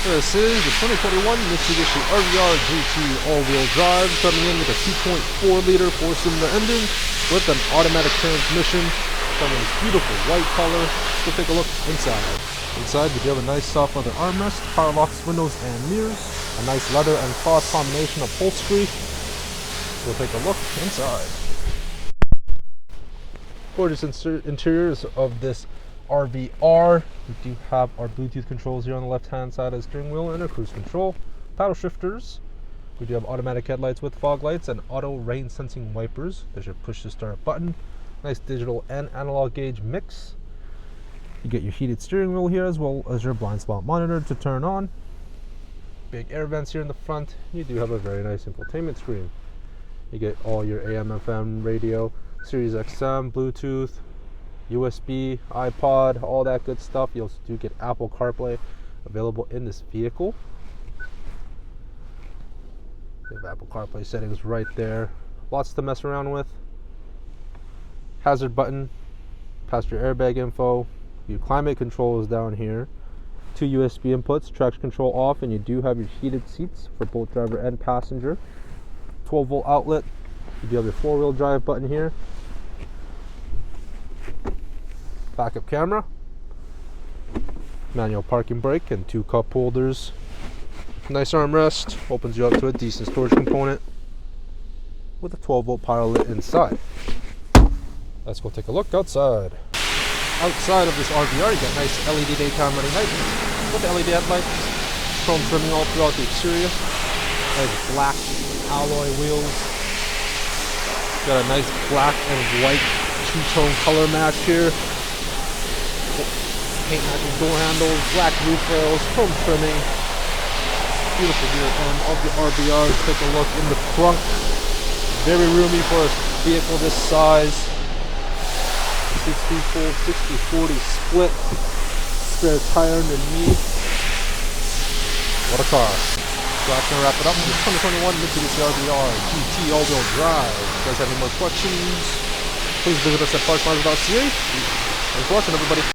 This is the 2021 Mitsubishi RVR GT all-wheel drive, coming in with a 2.4 liter four-cylinder engine with an automatic transmission, coming in this beautiful white color. Let's go take a look inside. Inside, we do have a nice soft leather armrest, power locks, windows, and mirrors, a nice leather and cloth combination upholstery. We'll take a look inside. Gorgeous interiors of this RVR. We do have our Bluetooth controls here on the left hand side of the steering wheel and a cruise control, paddle shifters. We do have automatic headlights with fog lights and auto rain sensing wipers. There's your push to start button. Nice digital and analog gauge mix. You get your heated steering wheel here as well as your blind spot monitor to turn on. Big air vents here in the front. You do have a very nice infotainment screen. You get all your AM, FM, radio, Sirius XM, Bluetooth, USB, iPod, all that good stuff. You also do get Apple CarPlay available in this vehicle. You have Apple CarPlay settings right there. Lots to mess around with. Hazard button, passenger airbag info. Your climate control is down here. 2 USB inputs, traction control off, and you do have your heated seats for both driver and passenger. 12-volt outlet. You do have your 4-wheel drive button here. Backup camera, manual parking brake, and 2 cup holders. Nice armrest, opens you up to a decent storage component with a 12-volt power outlet inside. Let's go take a look outside. Outside of this RVR, you got nice LED daytime running lights with LED headlights, chrome trimming all throughout the exterior. There's black alloy wheels. Got a nice black and white two-tone color match here. Paint matching door handles, black roof rails, chrome trimming. Beautiful rear end of the RVR. Let's take a look in the trunk. Very roomy for a vehicle this size. 60-40 split. Spare tire underneath. What a car. So that's going to wrap it up with the 2021 Mitsubishi RVR GT all-wheel drive. If you guys have any more questions, please visit us at parkmazda.ca. Thanks for watching, everybody.